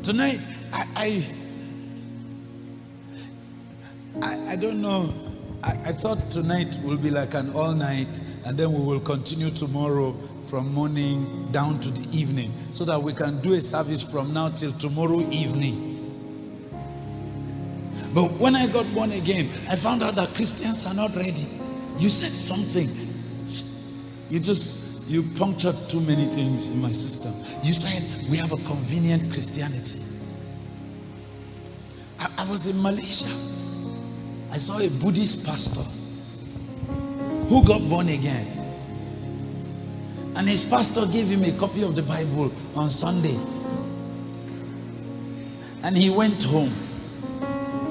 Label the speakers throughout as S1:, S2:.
S1: Tonight, I don't know. I thought tonight will be like an all night, and then we will continue tomorrow from morning down to the evening, so that we can do a service from now till tomorrow evening. But when I got born again, I found out that Christians are not ready. You said something. You punctured too many things in my system. You said we have a convenient Christianity. I was in Malaysia. I saw a Buddhist pastor who got born again. And his pastor gave him a copy of the Bible on Sunday. And he went home.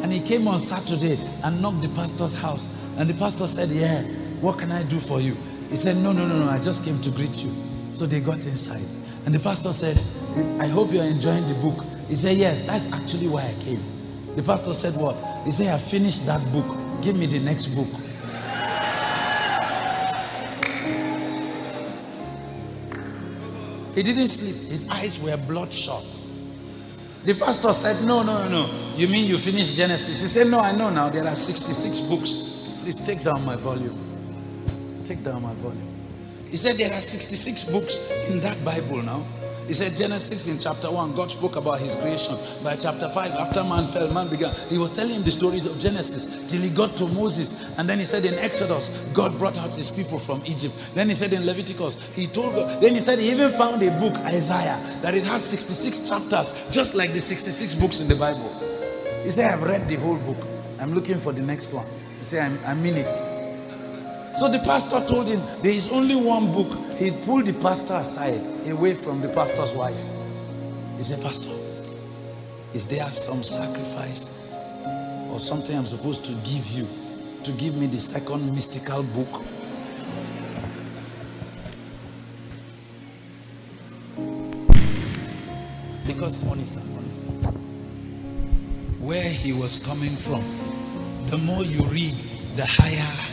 S1: And he came on Saturday and knocked the pastor's house. And the pastor said, "Yeah, what can I do for you?" He said, No, I just came to greet you. So they got inside. And the pastor said, "I hope you're enjoying the book." He said, "Yes, that's actually why I came." The pastor said, "What?" He said, "I finished that book. Give me the next book." He didn't sleep. His eyes were bloodshot. The pastor said, No. You mean you finished Genesis? He said, "No, I know now. There are 66 books. Please take down my volume. Take down my volume." He said, "There are 66 books in that Bible now." He said, Genesis in chapter 1, God spoke about his creation. By chapter 5, after man fell, man began. He was telling him the stories of Genesis till he got to Moses. And then he said in Exodus, God brought out his people from Egypt. Then he said in Leviticus, he told God. Then he said he even found a book, Isaiah, that it has 66 chapters, just like the 66 books in the Bible. He said, "I've read the whole book. I'm looking for the next one." He said, I'm in it. So the pastor told him there is only one book. He pulled the pastor aside, away from the pastor's wife. He said, "Pastor, is there some sacrifice or something I'm supposed to give you to give me the second mystical book?" Because where he was coming from, the more you read, the higher.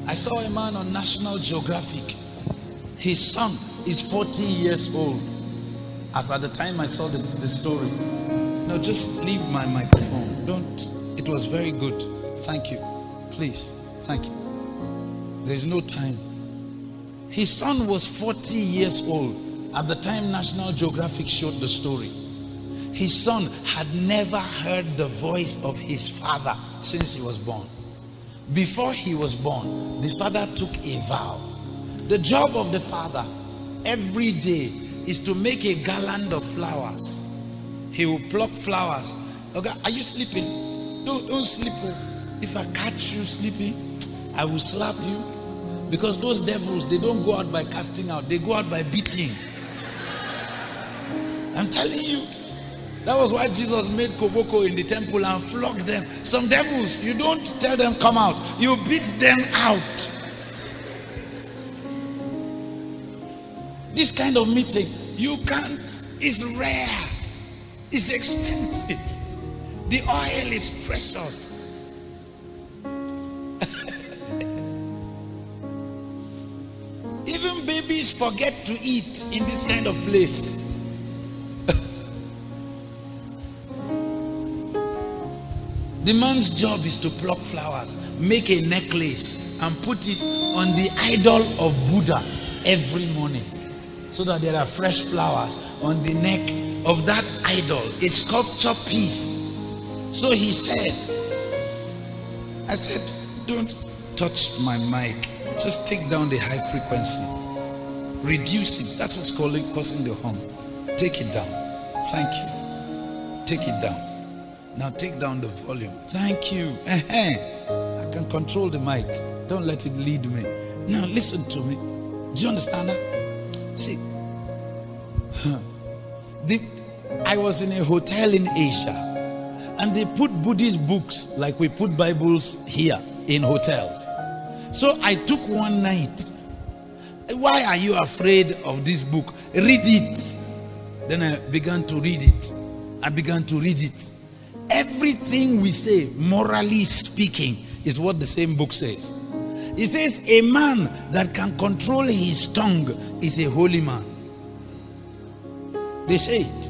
S1: I saw a man on National Geographic. His son is 40 years old. As at the time I saw the story. No, just leave my microphone. Don't. It was very good. Thank you. Please. Thank you. There's no time. His son was 40 years old at the time National Geographic showed the story. His son had never heard the voice of his father since he was born. Before he was born, the father took a vow. The job of the father every day is to make a garland of flowers. He will pluck flowers. Okay, are you sleeping? Don't sleep. If I catch you sleeping, I will slap you. Because those devils, they don't go out by casting out, they go out by beating. I'm telling you. That was why Jesus made koboko in the temple and flogged them. Some devils, you don't tell them come out, you beat them out. This kind of meeting, you can't. It's rare. It's expensive. The oil is precious. Even babies forget to eat in this kind of place. The man's job is to pluck flowers, make a necklace, and put it on the idol of Buddha every morning, so that there are fresh flowers on the neck of that idol, a sculpture piece. So he said, I said, "Don't touch my mic. Just take down the high frequency. Reduce it. That's what's causing the hum. Take it down. Thank you. Take it down. Now take down the volume. Thank you. I can control the mic. Don't let it lead me. Now listen to me. Do you understand that? See, I was in a hotel in Asia, and they put Buddhist books like we put Bibles here in hotels. So I took one night. Why are you afraid of this book? Read it. Then I began to read it. I began to read it. Everything we say, morally speaking, is what the same book says. It says a man that can control his tongue is a holy man. They say it.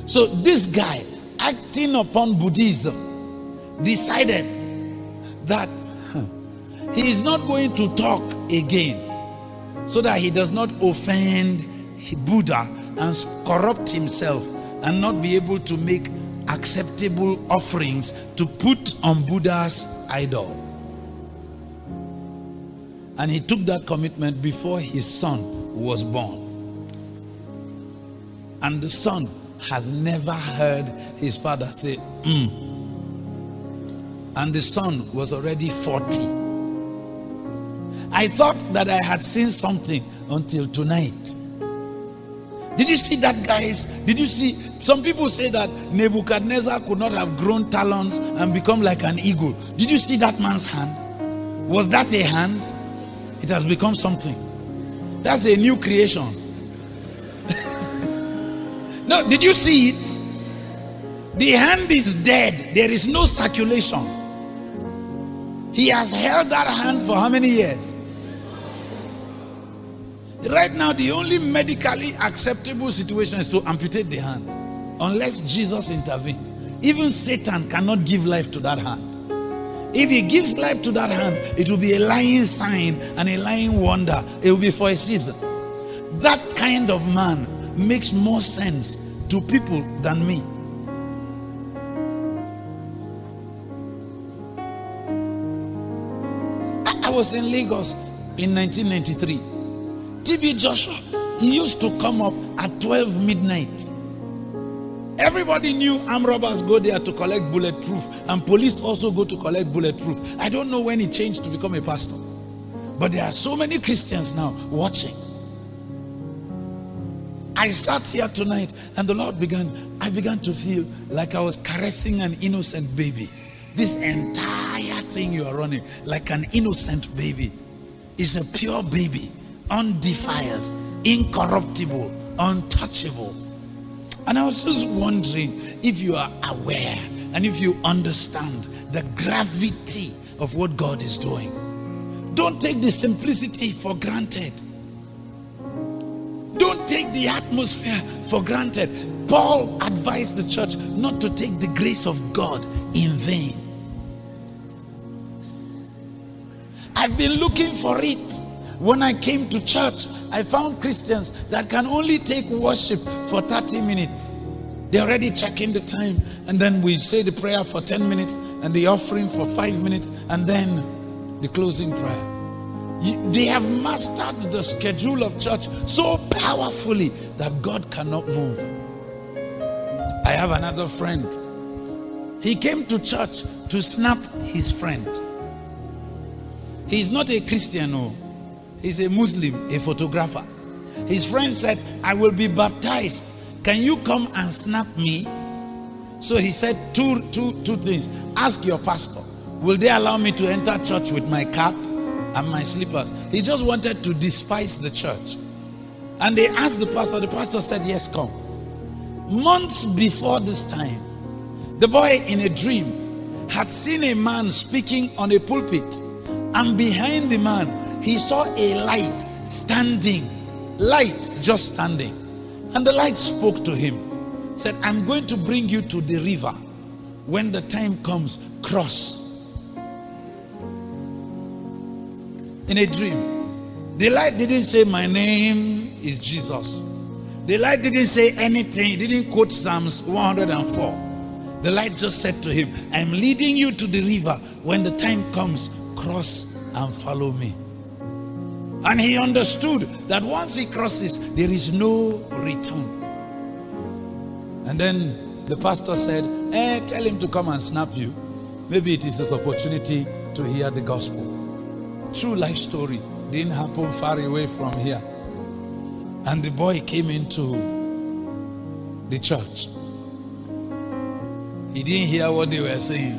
S1: So this guy, acting upon Buddhism, decided that he is not going to talk again so that he does not offend Buddha and corrupt himself and not be able to make acceptable offerings to put on Buddha's idol. And he took that commitment before his son was born. And the son has never heard his father say, And the son was already 40. I thought that I had seen something until tonight. Did you see that, guys? Did you see? Some people say that Nebuchadnezzar could not have grown talons and become like an eagle. Did you see that man's hand? Was that a hand? It has become something. That's a new creation. No, did you see it? The hand is dead. There is no circulation. He has held that hand for how many years? Right now, the only medically acceptable situation is to amputate the hand, unless Jesus intervenes. Even Satan cannot give life to that hand. If he gives life to that hand, it will be a lying sign and a lying wonder. It will be for a season. That kind of man makes more sense to people than me. I was in Lagos in 1993. TB Joshua, he used to come up at 12 midnight. Everybody knew armed robbers go there to collect bulletproof, and police also go to collect bulletproof. I don't know when he changed to become a pastor, but there are so many Christians now watching. I sat here tonight and the Lord I began to feel like I was caressing an innocent baby. This entire thing you are running like an innocent baby is a pure baby, undefiled, incorruptible, untouchable. And I was just wondering if you are aware and if you understand the gravity of what God is doing. Don't take the simplicity for granted. Don't take the atmosphere for granted. Paul advised the church not to take the grace of God in vain. I've been looking for it. When I came to church, I found Christians that can only take worship for 30 minutes. They're already checking the time, and then we say the prayer for 10 minutes and the offering for 5 minutes, and then the closing prayer. They have mastered the schedule of church so powerfully that God cannot move. I have another friend. He came to church to snap his friend. He's not a Christian, no. He's a Muslim, a photographer. His friend said, I will be baptized. Can you come and snap me? So he said two things. Ask your pastor, will they allow me to enter church with my cap and my slippers? He just wanted to despise the church. And they asked the pastor said, yes, come. Months before this time, the boy in a dream had seen a man speaking on a pulpit, and behind the man, he saw a light standing, just standing. And the light spoke to him, said, I'm going to bring you to the river. When the time comes, cross. In a dream, the light didn't say, my name is Jesus. The light didn't say anything. It didn't quote Psalms 104. The light just said to him, I'm leading you to the river. When the time comes, cross and follow me. And he understood that once he crosses, there is no return. And then the pastor said, tell him to come and snap you. Maybe it is his opportunity to hear the gospel. True life story. Didn't happen far away from here. And the boy came into the church. He didn't hear what they were saying.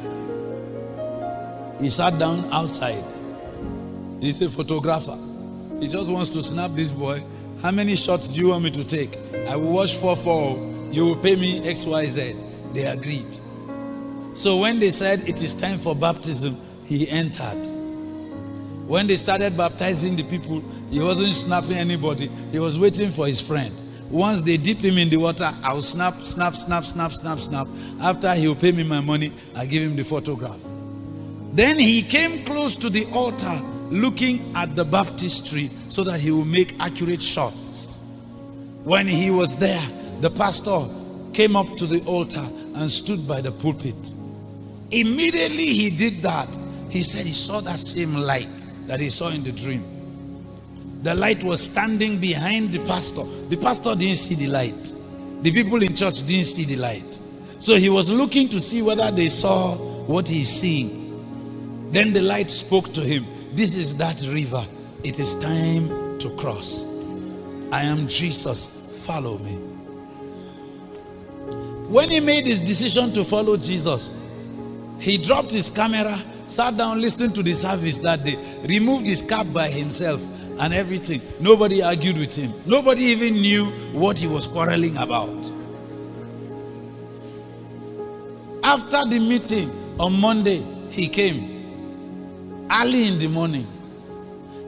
S1: He sat down outside. He's a photographer. He just wants to snap this boy. How many shots do you want me to take? I will watch 4-4. You will pay me XYZ. They agreed. So when they said it is time for baptism, he entered. When they started baptizing the people, he wasn't snapping anybody. He was waiting for his friend. Once they dip him in the water, I'll snap. After he'll pay me my money, I give him the photograph. Then he came close to the altar looking at the baptistry so that he will make accurate shots. When he was there, the pastor came up to the altar and stood by the pulpit. Immediately he did that. He said he saw that same light that he saw in the dream. The light was standing behind the pastor. The pastor didn't see the light. The people in church didn't see the light. So he was looking to see whether they saw what he's seeing. Then the light spoke to him. This is that river. It is time to cross. I am Jesus. Follow me. When he made his decision to follow Jesus, he dropped his camera, sat down, listened to the service that day, removed his cap by himself and everything. Nobody argued with him. Nobody even knew what he was quarreling about. After the meeting on Monday, he came. Early in the morning,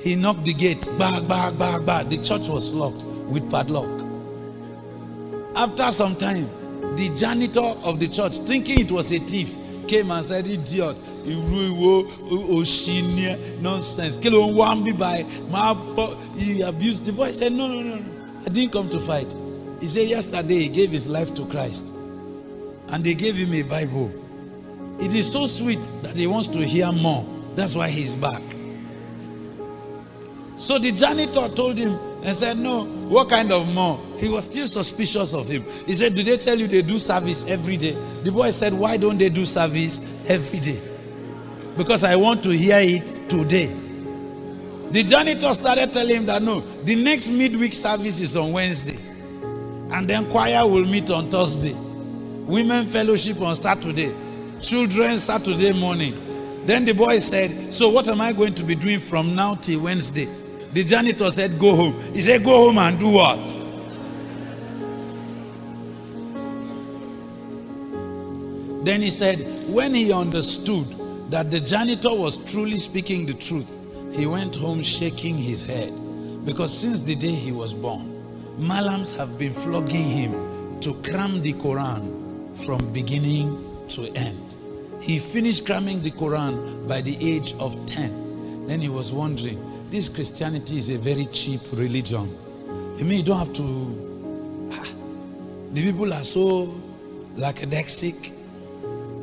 S1: he knocked the gate. Bang, bang, bang, bang. The church was locked with padlock. After some time, the janitor of the church, thinking it was a thief, came and said, idiot, nonsense. He abused the boy. He said, no. I didn't come to fight. He said yesterday he gave his life to Christ. And they gave him a Bible. It is so sweet that he wants to hear more. That's why he's back. So the janitor told him and said, no, what kind of more? He was still suspicious of him. He said, do they tell you they do service every day? The boy said, why don't they do service every day? Because I want to hear it today. The janitor started telling him that no, the next midweek service is on Wednesday. And then choir will meet on Thursday. Women fellowship on Saturday. Children Saturday morning. Then the boy said, so what am I going to be doing from now till Wednesday? The janitor said, go home. He said, go home and do what? Then he said, when he understood that the janitor was truly speaking the truth, he went home shaking his head. Because since the day he was born, Malams have been flogging him to cram the Quran from beginning to end. He finished cramming the Quran by the age of 10. Then he was wondering, this Christianity is a very cheap religion. I mean, you don't have to... The people are so lackadaisical.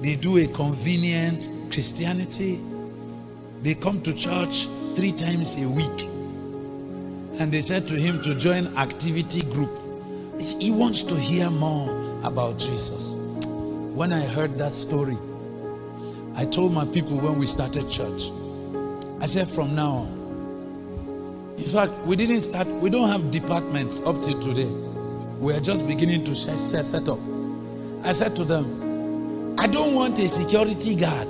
S1: They do a convenient Christianity. They come to church 3 times a week. And they said to him to join activity group. He wants to hear more about Jesus. When I heard that story, I told my people when we started church, I said from now on, in fact, we didn't start, we don't have departments up till today. We are just beginning to set up. I said to them, I don't want a security guard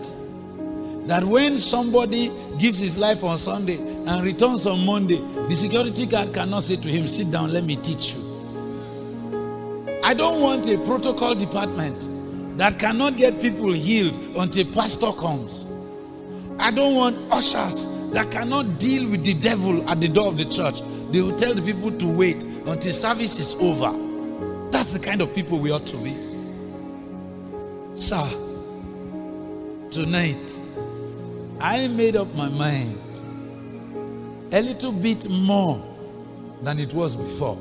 S1: that when somebody gives his life on Sunday and returns on Monday, the security guard cannot say to him, sit down, let me teach you. I don't want a protocol department that cannot get people healed until pastor comes. I don't want ushers that cannot deal with the devil at the door of the church. They will tell the people to wait until service is over. That's the kind of people we ought to be. Sir, tonight, I made up my mind a little bit more than it was before.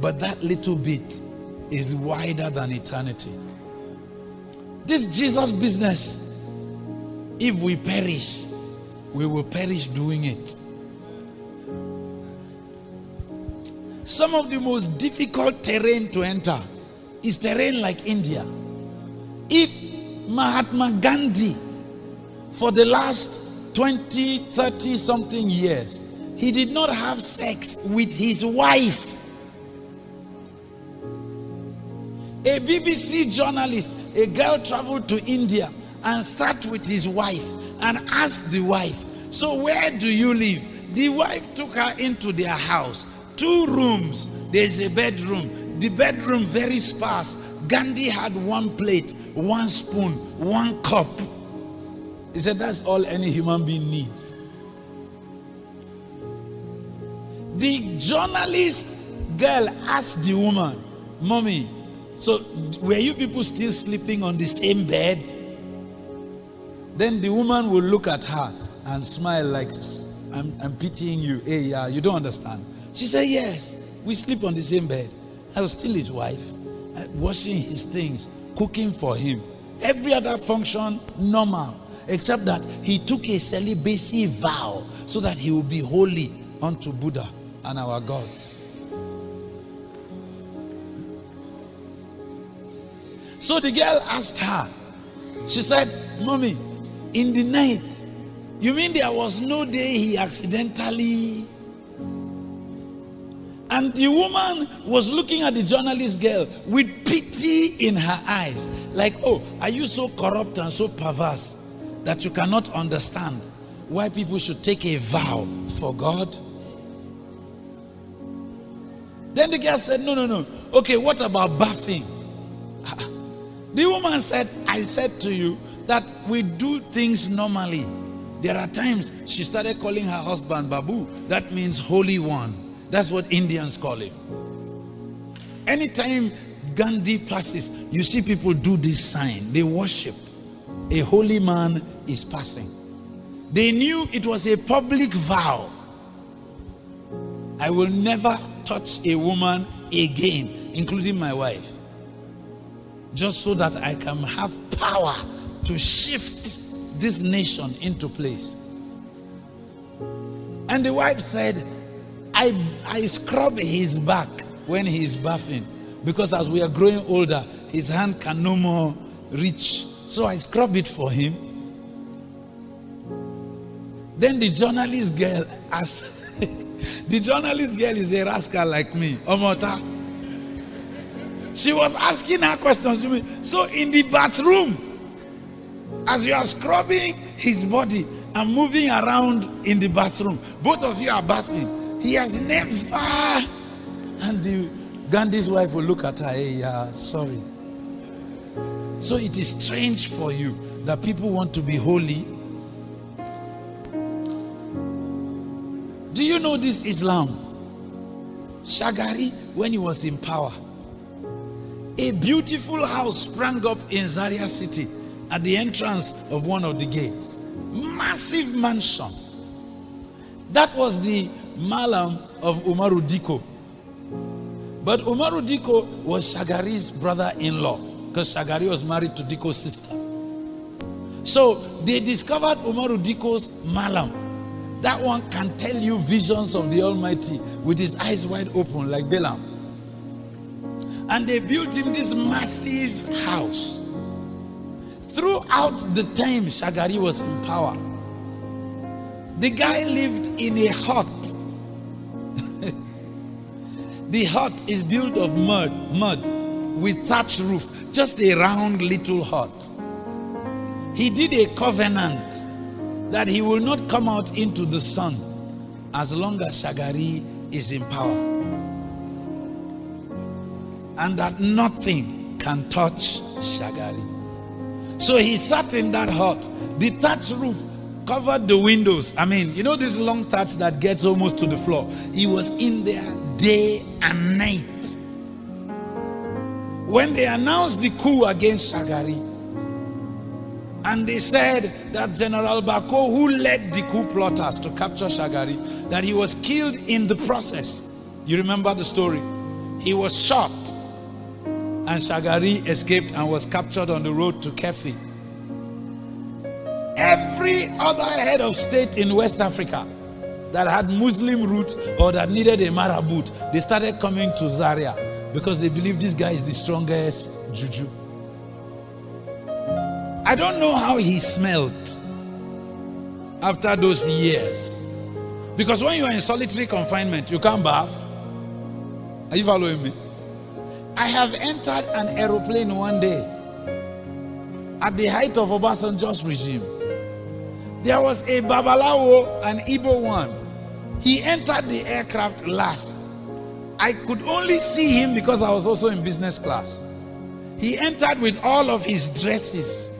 S1: But that little bit is wider than eternity. This Jesus business, if we perish, we will perish doing it. Some of the most difficult terrain to enter is terrain like India. If Mahatma Gandhi, for the last 20, 30 something years, he did not have sex with his wife. A BBC journalist, a girl traveled to India and sat with his wife and asked the wife, so where do you live? The wife took her into their house. 2 rooms. There's a bedroom. The bedroom very sparse. Gandhi had 1 plate, 1 spoon, 1 cup. He said that's all any human being needs. The journalist girl asked the woman, "Mommy, so were you people still sleeping on the same bed?" Then the woman will look at her and smile like, I'm pitying you. Hey, yeah, you don't understand. She said, "Yes, we sleep on the same bed. I was still his wife, washing his things, cooking for him. Every other function, normal. Except that he took a celibacy vow so that he would be holy unto Buddha and our gods." So the girl asked her, she said, "Mommy, in the night, you mean there was no day he accidentally..." And the woman was looking at the journalist girl with pity in her eyes. Like, "Oh, are you so corrupt and so perverse that you cannot understand why people should take a vow for God?" Then the girl said, No. Okay, what about bathing?" The woman said, "I said to you that we do things normally. There are times," she started calling her husband Babu. That means Holy One. That's what Indians call him. Anytime Gandhi passes, you see people do this sign. They worship. A holy man is passing. They knew it was a public vow. "I will never touch a woman again, including my wife, just so that I can have power to shift this nation into place." And the wife said, I scrub his back when he is bathing, because as we are growing older, his hand can no more reach. So I scrub it for him." Then the journalist girl asked, the journalist girl is a rascal like me, Omota. She was asking her questions. So in the bathroom, as you are scrubbing his body and moving around in the bathroom, both of you are bathing. He has never... And Gandhi's wife will look at her, "Hey, sorry." So it is strange for you that people want to be holy. Do you know this Islam? Shagari, when he was in power, a beautiful house sprang up in Zaria city at the entrance of one of the gates. Massive mansion. That was the Malam of Umaru Diko. But Umaru Diko was Shagari's brother-in-law, because Shagari was married to Diko's sister. So they discovered Umaru Diko's Malam. That one can tell you visions of the Almighty with his eyes wide open like Balaam. And they built him this massive house. Throughout the time Shagari was in power, the guy lived in a hut. The hut is built of mud with thatch roof, just a round little hut. He did a covenant that he will not come out into the sun as long as Shagari is in power, and that nothing can touch Shagari. So he sat in that hut. The thatch roof covered the windows. I mean, you know this long thatch that gets almost to the floor? He was in there day and night. When they announced the coup against Shagari, and they said that General Bako, who led the coup plotters to capture Shagari, that he was killed in the process. You remember the story? He was shot, and Shagari escaped and was captured on the road to Kefi. Every other head of state in West Africa that had Muslim roots or that needed a marabut, they started coming to Zaria because they believe this guy is the strongest juju. I don't know how he smelled after those years, because when you are in solitary confinement, you can't bath. Are you following me? I have entered an aeroplane one day at the height of Obasanjo's regime. There was a Babalawo, an Igbo one. He entered the aircraft last. I could only see him because I was also in business class. He entered with all of his dresses.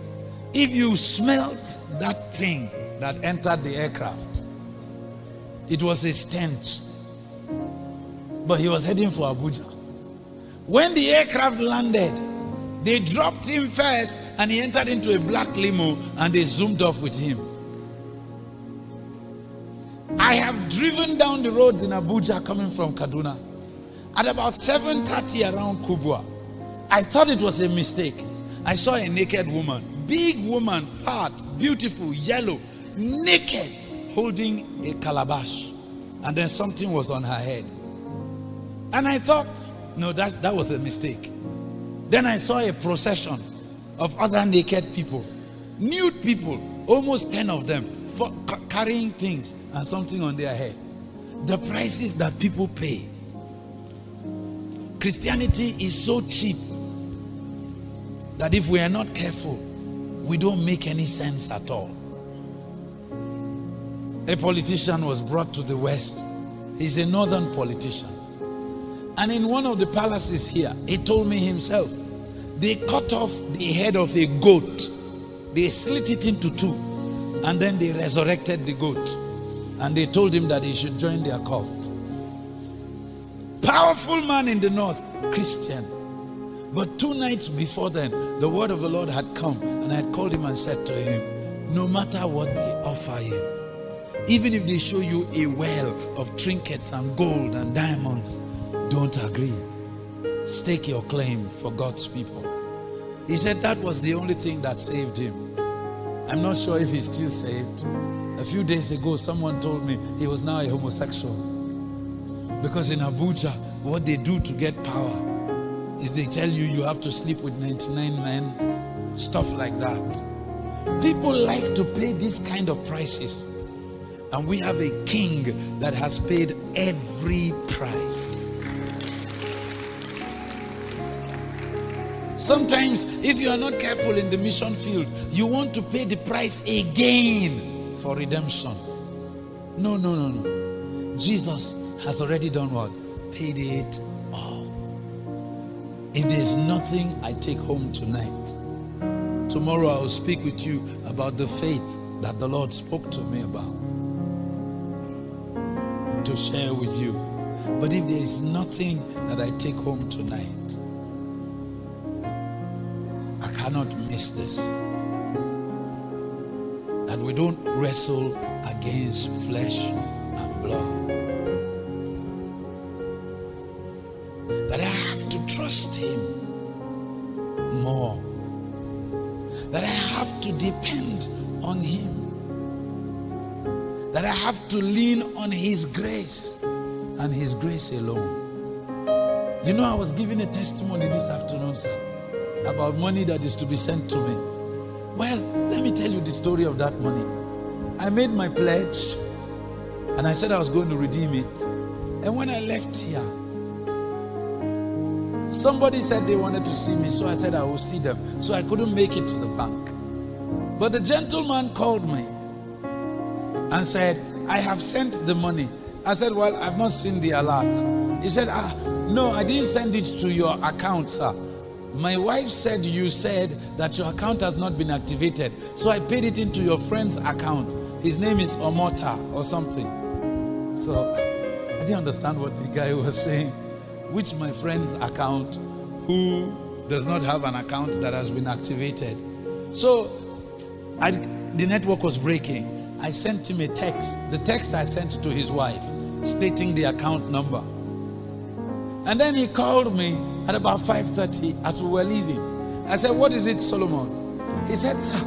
S1: If you smelt that thing that entered the aircraft, it was a stench. but he was heading for Abuja. When the aircraft landed, they dropped him first and he entered into a black limo and they zoomed off with him. I have driven down the roads in Abuja coming from Kaduna. At about 7:30 around Kubwa, I thought it was a mistake. I saw a naked woman, big woman, fat, beautiful, yellow, naked, holding a calabash. And then something was on her head. And I thought, no, that was a mistake. Then I saw a procession of other naked people, nude people, almost 10 of them, carrying things and something on their head. The prices that people pay. Christianity is so cheap that if we are not careful, we don't make any sense at all. A politician was brought to the West. He's a northern politician. And in one of the palaces here, he told me himself, they cut off the head of a goat. They slit it into two. And then they resurrected the goat. And they told him that he should join their cult. Powerful man in the north, Christian. But 2 nights before then, the word of the Lord had come. And I had called him and said to him, no matter what they offer you, even if they show you a well of trinkets and gold and diamonds, don't agree. Stake your claim for God's people. He said that was the only thing that saved him. I'm not sure if he's still saved. A few days ago, someone told me he was now a homosexual. Because in Abuja, what they do to get power is they tell you you have to sleep with 99 men, stuff like that. People like to pay this kind of prices. And we have a king that has paid every price. Sometimes, if you are not careful in the mission field, you want to pay the price again for redemption. No, no, no, no. Jesus has already done what? Paid it all. If there's nothing I take home tonight, tomorrow I will speak with you about the faith that the Lord spoke to me about, to share with you. But if there is nothing that I take home tonight, I cannot miss this. That we don't wrestle against flesh and blood. That I have to trust him more. That I have to depend on him. That I have to lean on his grace and his grace alone. You know, I was giving a testimony this afternoon, sir, about money that is to be sent to me. Well, let me tell you the story of that money. I made my pledge and I said I was going to redeem it. And when I left here, somebody said they wanted to see me, so I said I will see them. So I couldn't make it to the bank. But the gentleman called me and said, I have sent the money. I said, well, I've not seen the alert. He said, no, I didn't send it to your account, sir. My wife said you said that your account has not been activated. So I paid it into your friend's account. His name is Omota or something. So I didn't understand what the guy was saying. Which my friend's account, who does not have an account that has been activated. So the network was breaking. I sent him a text. The text I sent to his wife, stating the account number. And then he called me at about 5:30 as we were leaving. I said, what is it, Solomon? He said, sir,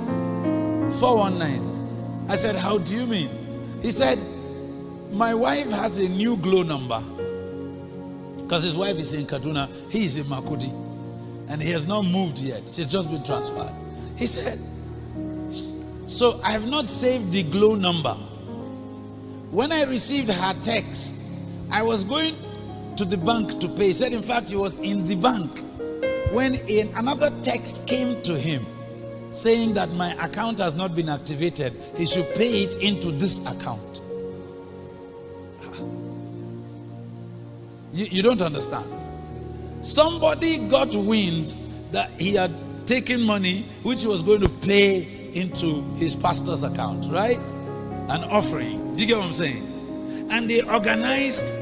S1: 419. I said, how do you mean? He said, my wife has a new Glow number. Because his wife is in Kaduna, he is in Makudi. And he has not moved yet. She's just been transferred. He said, so I have not saved the Glow number. When I received her text, I was going to the bank to pay. He said, in fact, he was in the bank when another text came to him saying that my account has not been activated. He should pay it into this account. You don't understand. Somebody got wind that he had taken money which he was going to pay into his pastor's account, right? An offering. Do you get what I'm saying? And they organized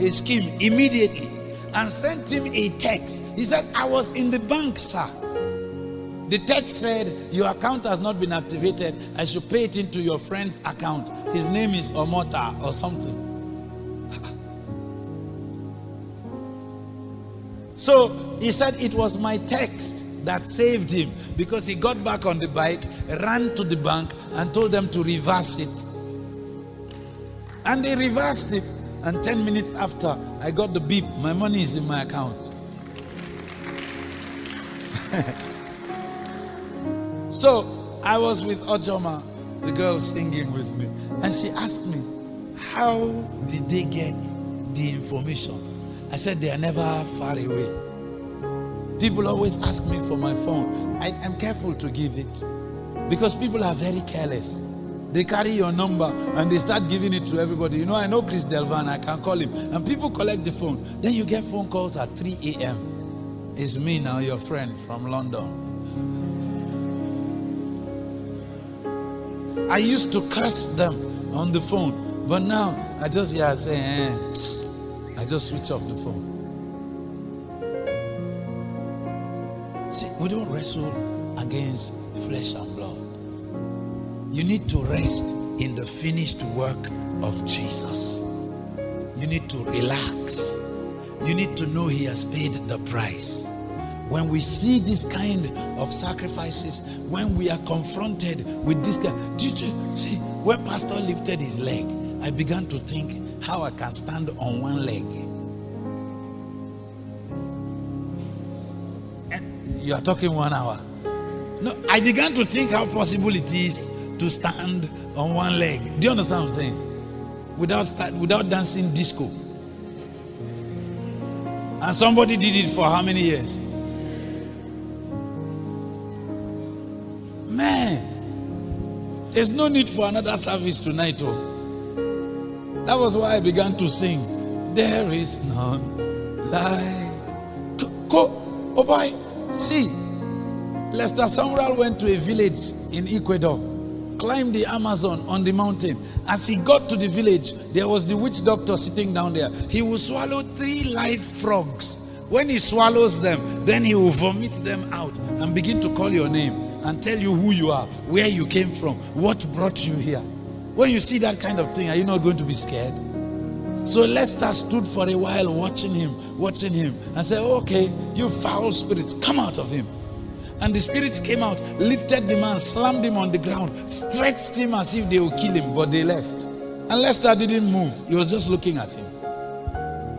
S1: a scheme immediately and sent him a text. He said, I was in the bank, sir. The text said, your account has not been activated. I should pay it into your friend's account. His name is Omota or something. So he said it was my text that saved him, because he got back on the bike, ran to the bank and told them to reverse it. And they reversed it. And 10 minutes after, I got the beep. My money is in my account. So I was with Ojoma, the girl singing with me, and she asked me, how did they get the information? I said, they are never far away. People always ask me for my phone. I am careful to give it, because people are very careless. They carry your number and they start giving it to everybody. You know, I know Chris Delvan, I can call him. And people collect the phone. Then you get phone calls at 3 a.m. It's me now, your friend from London. I used to curse them on the phone, but now I just say, I just switch off the phone. See, we don't wrestle against flesh and blood. You need to rest in the finished work of Jesus. You need to relax. You need to know he has paid the price. When we see this kind of sacrifices, when we are confronted with this kind, see, when Pastor lifted his leg, I began to think how I can stand on one leg. And you are talking 1 hour. No, I began to think how possible it is to stand on one leg. Do you understand what I'm saying? Without dancing disco. And somebody did it for how many years? Man, there's no need for another service tonight. Oh. That was why I began to sing. There is none like. Go, oh boy, see, Lester Samuel went to a village in Ecuador, climbed the Amazon on the mountain. As he got to the village, there was the witch doctor sitting down there. He will swallow 3 live frogs. When he swallows them, then he will vomit them out and begin to call your name and tell you who you are, where you came from, what brought you here. When you see that kind of thing, are you not going to be scared? So Lester stood for a while watching him, and said, okay, you foul spirits, come out of him. And the spirits came out, lifted the man, slammed him on the ground, stretched him as if they would kill him, but they left. And Lester didn't move. He was just looking at him.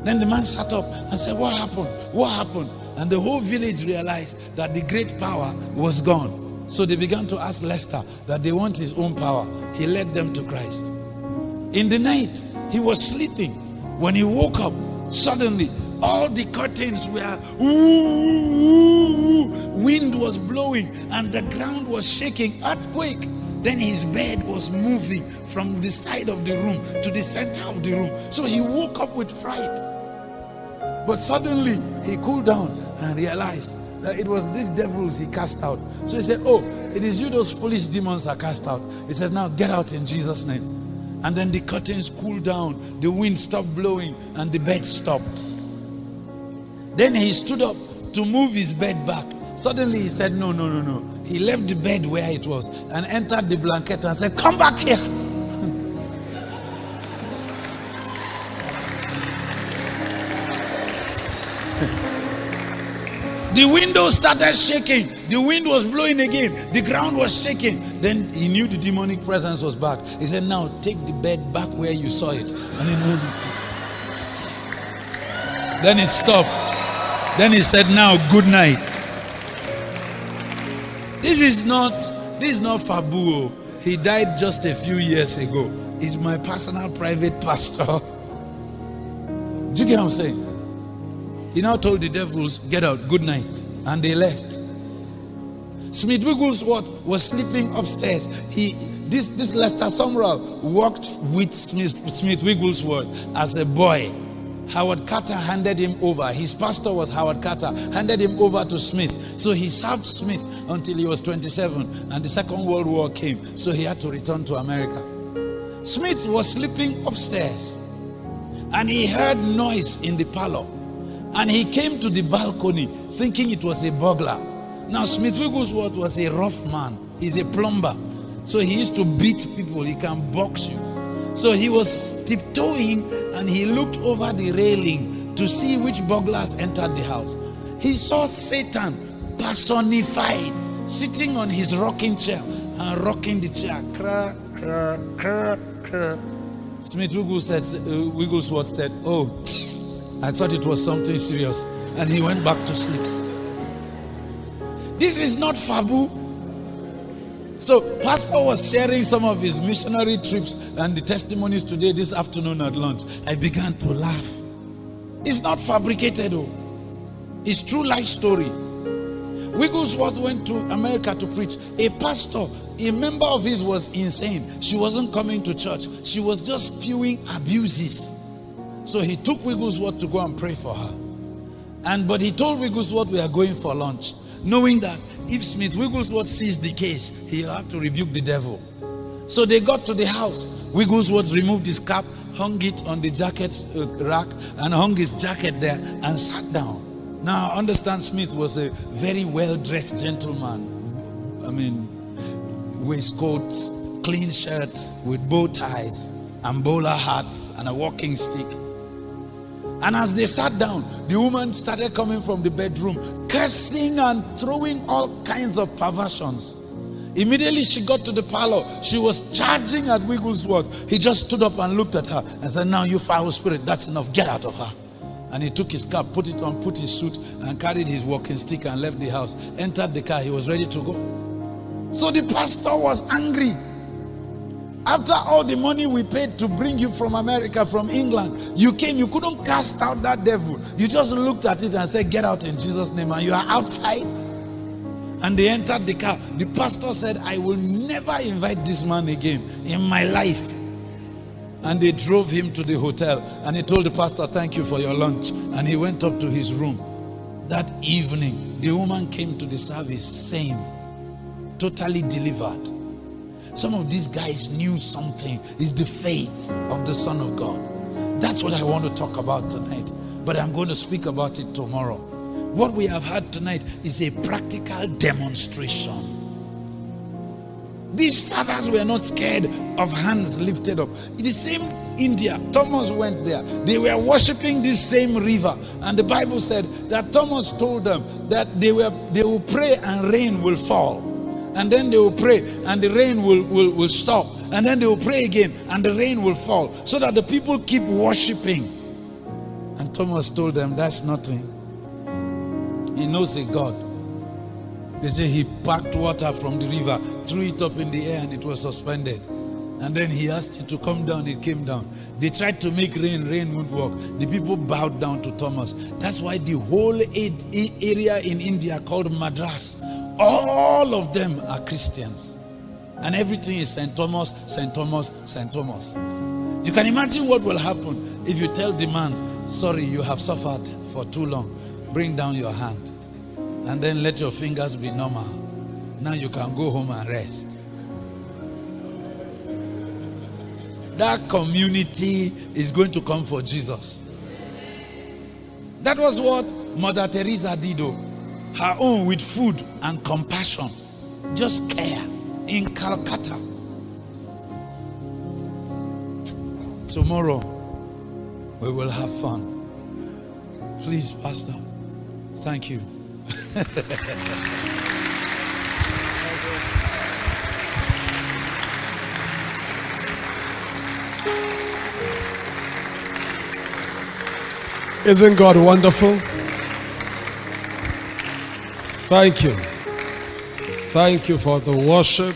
S1: Then the man sat up and said, what happened? What happened? And the whole village realized that the great power was gone. So they began to ask Lester that they want his own power. He led them to Christ. In the night, he was sleeping. When he woke up, suddenly, all the curtains were, wind was blowing and the ground was shaking, earthquake. Then his bed was moving from the side of the room to the center of the room. So he woke up with fright. But suddenly he cooled down and realized that it was these devils he cast out. So he said, oh, it is you, those foolish demons are cast out. He said, now get out in Jesus' name. And then the curtains cooled down, the wind stopped blowing, and the bed stopped. Then he stood up to move his bed back. Suddenly he said, no. He left the bed where it was and entered the blanket and said, come back here. The window started shaking. The wind was blowing again. The ground was shaking. Then he knew the demonic presence was back. He said, now take the bed back where you saw it. And then it stopped. Then he said, now good night. This is not Fabu. He died just a few years ago. He's my personal private pastor. Do you get what I'm saying? He now told the devils, get out, good night. And they left. Smith Wigglesworth was sleeping upstairs. This Lester Sumrall worked with Smith Wigglesworth as a boy. Howard Carter handed him over. His pastor was Howard Carter, handed him over to Smith. So he served Smith until he was 27 and the Second World War came. So he had to return to America. Smith was sleeping upstairs. and he heard noise in the parlor. And he came to the balcony thinking it was a burglar. Now, Smith Wigglesworth was a rough man. He's a plumber. So he used to beat people. He can box you. So he was tiptoeing and he looked over the railing to see which burglars entered the house. He saw Satan personified, sitting on his rocking chair and rocking the chair. Krr, krr, krr, krr. Smith Wigglesworth said, "Oh, I thought it was something serious." And he went back to sleep. This is not Fabu. So Pastor was sharing some of his missionary trips and the testimonies today, this afternoon at lunch. I began to laugh. It's not fabricated, though. It's true life story. Wigglesworth went to America to preach. A pastor, a member of his, was insane. She wasn't coming to church. She was just spewing abuses. So he took Wigglesworth to go and pray for her. But he told Wigglesworth, we are going for lunch, knowing that if Smith Wigglesworth sees the case, he'll have to rebuke the devil. So they got to the house. Wigglesworth removed his cap, hung it on the jacket rack, and hung his jacket there and sat down. Now, understand, Smith was a very well-dressed gentleman. I mean, waistcoats, clean shirts with bow ties, and bowler hats, and a walking stick. And as they sat down, the woman started coming from the bedroom, cursing and throwing all kinds of perversions. Immediately she got to the parlor. She was charging at Wigglesworth. He just stood up and looked at her and said, "Now you foul spirit, that's enough, get out of her." And he took his cap, put it on, put his suit, and carried his walking stick and left the house. Entered the car, he was ready to go. So the pastor was angry. After all the money we paid to bring you from America, from England, you came, you couldn't cast out that devil. You just looked at it and said, "Get out in Jesus' name," and you are outside. And they entered the car. The pastor said, "I will never invite this man again in my life." And they drove him to the hotel. And he told the pastor, "Thank you for your lunch." And he went up to his room. That evening, the woman came to the service sane, totally delivered. Some of these guys knew something. It's the faith of the Son of God. That's what I want to talk about tonight. But I'm going to speak about it tomorrow. What we have had tonight is a practical demonstration. These fathers were not scared of hands lifted up. In the same India, Thomas went there. They were worshiping this same river. And the Bible said that Thomas told them that they will pray and rain will fall. And then they will pray and the rain will stop. And then they will pray again and the rain will fall. So that the people keep worshiping. And Thomas told them, "That's nothing. He knows a God." They say he packed water from the river, threw it up in the air, and it was suspended. And then he asked it to come down, it came down. They tried to make rain wouldn't work. The people bowed down to Thomas. That's why the whole area in India called Madras, all of them are Christians. And everything is St. Thomas, St. Thomas, St. Thomas. You can imagine what will happen if you tell the man, "Sorry, you have suffered for too long. Bring down your hand. And then let your fingers be normal. Now you can go home and rest." That community is going to come for Jesus. That was what Mother Teresa did, though. Her own, with food and compassion. Just care. In Calcutta. Tomorrow, we will have fun. Please, Pastor. Thank you.
S2: Isn't God wonderful? Thank you. Thank you for the worship.